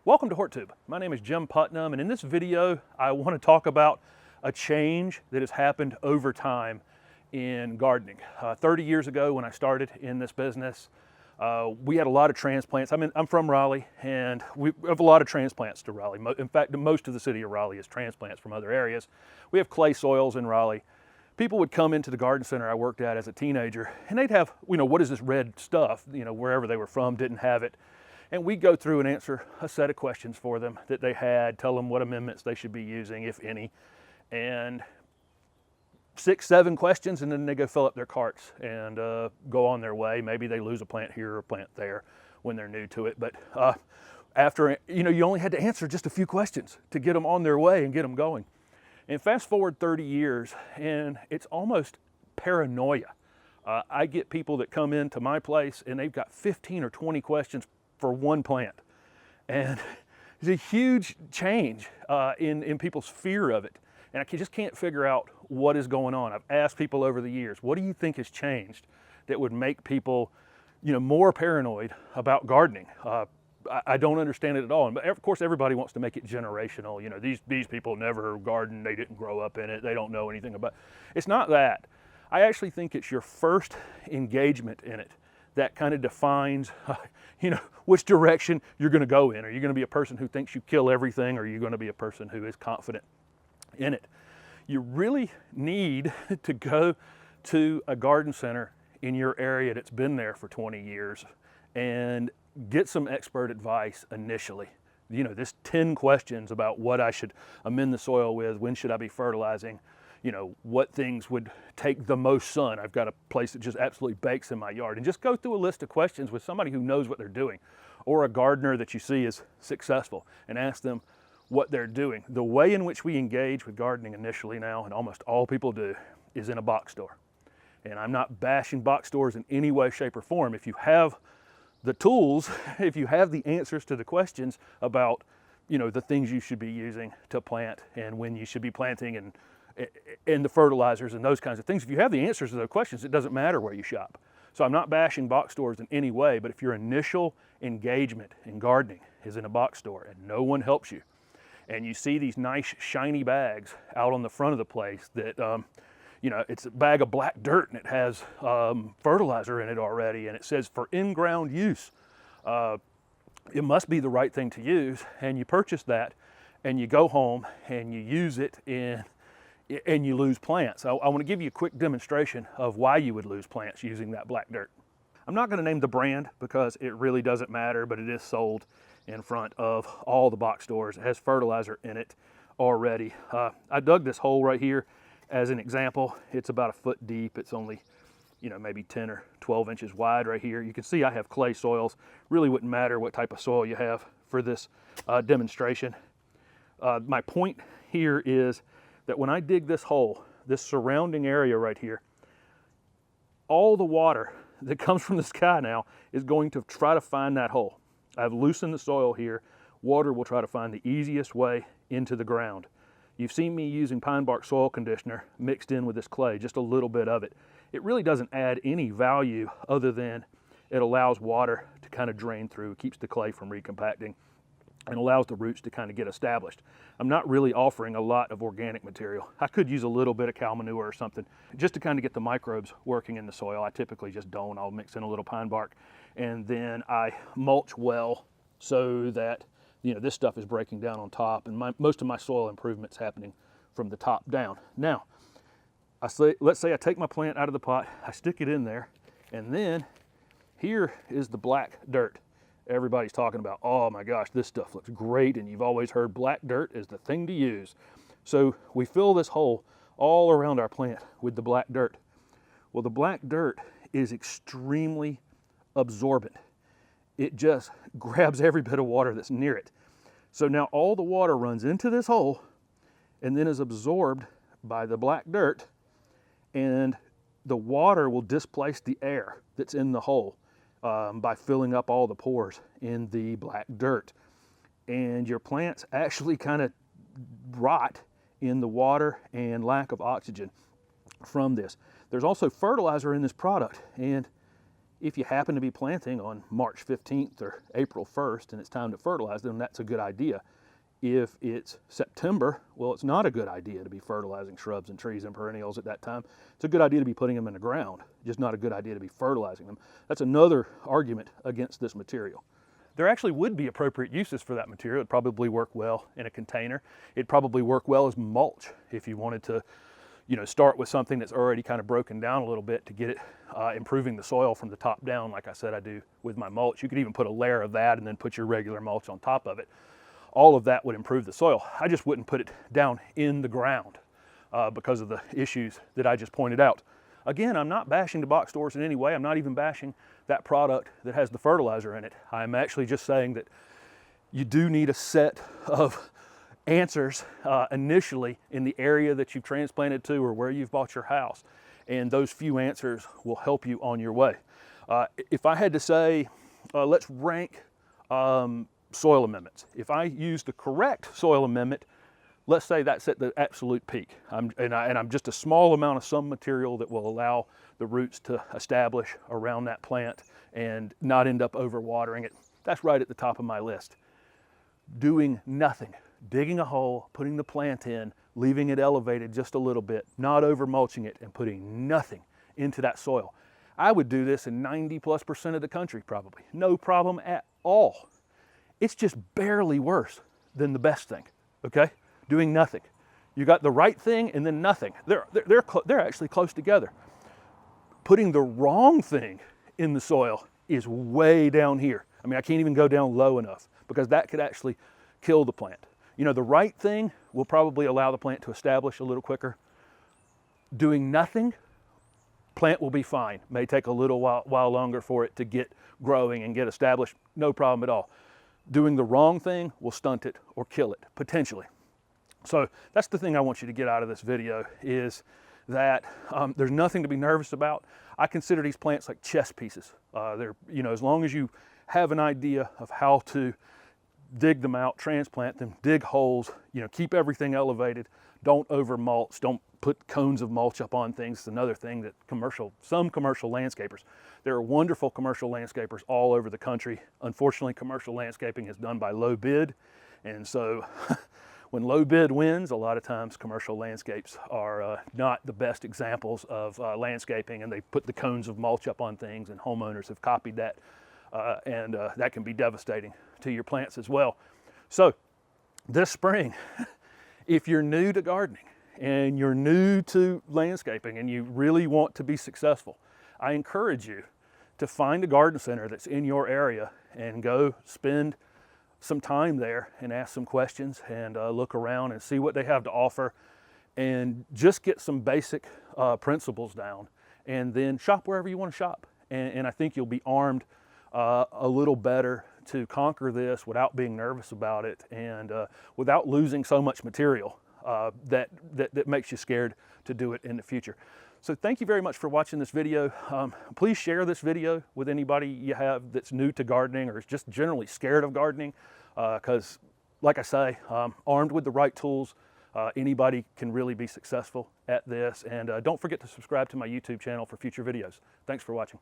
Welcome to HortTube. My name is Jim Putnam, and in this video I want to talk about a change that has happened over time in gardening. 30 years ago when I started in this business, we had a lot of transplants. I'm from Raleigh, and we have a lot of transplants to Raleigh. In fact, most of the city of Raleigh is transplants from other areas. We have clay soils in Raleigh. People would come into the garden center I worked at as a teenager, and they'd have, what is this red stuff? Wherever they were from didn't have it. And we'd go through and answer a set of questions for them that they had, tell them what amendments they should be using, if any, and 6, 7 questions, and then they go fill up their carts and go on their way. Maybe they lose a plant here or a plant there when they're new to it. But after, you only had to answer just a few questions to get them on their way and get them going. And fast forward 30 years, and it's almost paranoia. I get people that come into my place and they've got 15 or 20 questions for one plant. And it's a huge change in people's fear of it. And I just can't figure out what is going on. I've asked people over the years, what do you think has changed that would make people, more paranoid about gardening? I don't understand it at all. And of course, everybody wants to make it generational. These people never gardened, they didn't grow up in it, they don't know anything about it. It's not that. I actually think it's your first engagement in it that kind of defines, which direction you're going to go in. Are you going to be a person who thinks you kill everything, or are you going to be a person who is confident in it? You really need to go to a garden center in your area that's been there for 20 years and get some expert advice initially. This 10 questions about what I should amend the soil with, when should I be fertilizing, what things would take the most sun. I've got a place that just absolutely bakes in my yard, and just go through a list of questions with somebody who knows what they're doing, or a gardener that you see is successful, and ask them what they're doing. The way in which we engage with gardening initially now, and almost all people do, is in a box store. And I'm not bashing box stores in any way, shape, or form. If you have the tools, if you have the answers to the questions about, the things you should be using to plant and when you should be planting and the fertilizers and those kinds of things, if you have the answers to those questions, it doesn't matter where you shop. So I'm not bashing box stores in any way, but if your initial engagement in gardening is in a box store and no one helps you, and you see these nice shiny bags out on the front of the place that, it's a bag of black dirt and it has fertilizer in it already, and it says for in-ground use, it must be the right thing to use, and you purchase that and you go home and you use it and you lose plants. I want to give you a quick demonstration of why you would lose plants using that black dirt. I'm not going to name the brand because it really doesn't matter, but it is sold in front of all the box stores. It has fertilizer in it already. I dug this hole right here as an example. It's about 1 foot deep. It's only, maybe 10 or 12 inches wide right here. You can see I have clay soils. Really wouldn't matter what type of soil you have for this demonstration. My point here is that when I dig this hole, this surrounding area right here, all the water that comes from the sky now is going to try to find that hole. I've loosened the soil here. Water will try to find the easiest way into the ground. You've seen me using pine bark soil conditioner mixed in with this clay, just a little bit of it. It really doesn't add any value other than it allows water to kind of drain through, keeps the clay from recompacting, and allows the roots to kind of get established. I'm not really offering a lot of organic material. I could use a little bit of cow manure or something just to kind of get the microbes working in the soil. I typically just don't. I'll mix in a little pine bark, and then I mulch well so that this stuff is breaking down on top, and most of my soil improvement's happening from the top down. Now, let's say I take my plant out of the pot, I stick it in there, and then here is the black dirt everybody's talking about. Oh my gosh, this stuff looks great, and you've always heard black dirt is the thing to use. So we fill this hole all around our plant with the black dirt. Well, the black dirt is extremely absorbent. It just grabs every bit of water that's near it. So now all the water runs into this hole and then is absorbed by the black dirt, and the water will displace the air that's in the hole by filling up all the pores in the black dirt. And your plants actually kind of rot in the water and lack of oxygen from this. There's also fertilizer in this product, and If you happen to be planting on March 15th or April 1st and it's time to fertilize them, that's a good idea. If it's September, well, it's not a good idea to be fertilizing shrubs and trees and perennials at that time. It's a good idea to be putting them in the ground, just not a good idea to be fertilizing them. That's another argument against this material. There actually would be appropriate uses for that material. It'd probably work well in a container. It'd probably work well as mulch if you wanted to, start with something that's already kind of broken down a little bit to get it improving the soil from the top down, like I said I do with my mulch. You could even put a layer of that and then put your regular mulch on top of it. All of that would improve the soil. I just wouldn't put it down in the ground because of the issues that I just pointed out. Again, I'm not bashing the box stores in any way. I'm not even bashing that product that has the fertilizer in it. I'm actually just saying that you do need a set of answers initially in the area that you've transplanted to or where you've bought your house. And those few answers will help you on your way. If I had to say, let's rank soil amendments. If I use the correct soil amendment, let's say that's at the absolute peak. I'm just a small amount of some material that will allow the roots to establish around that plant and not end up overwatering it. That's right at the top of my list. Doing nothing, digging a hole, putting the plant in, leaving it elevated just a little bit, not over mulching it, and putting nothing into that soil. I would do this in 90+% of the country probably. No problem at all. It's just barely worse than the best thing, okay? Doing nothing. You got the right thing and then nothing. They're actually close together. Putting the wrong thing in the soil is way down here. I mean, I can't even go down low enough because that could actually kill the plant. The right thing will probably allow the plant to establish a little quicker. Doing nothing, plant will be fine. May take a little while longer for it to get growing and get established. No problem at all. Doing the wrong thing will stunt it or kill it, potentially. So that's the thing I want you to get out of this video is that there's nothing to be nervous about. I consider these plants like chess pieces. As long as you have an idea of how to dig them out, transplant them, dig holes, keep everything elevated, don't over mulch, don't put cones of mulch up on things. It's another thing that some commercial landscapers, there are wonderful commercial landscapers all over the country. Unfortunately, commercial landscaping is done by low bid. And so when low bid wins, a lot of times commercial landscapes are not the best examples of landscaping, and they put the cones of mulch up on things, and homeowners have copied that. And that can be devastating to your plants as well. So this spring, if you're new to gardening and you're new to landscaping and you really want to be successful, I encourage you to find a garden center that's in your area and go spend some time there and ask some questions and look around and see what they have to offer and just get some basic principles down and then shop wherever you want to shop. And I think you'll be armed a little better to conquer this without being nervous about it and without losing so much material that makes you scared to do it in the future. So thank you very much for watching this video. Please share this video with anybody you have that's new to gardening or is just generally scared of gardening because, like I say, armed with the right tools, anybody can really be successful at this. And don't forget to subscribe to my YouTube channel for future videos. Thanks for watching.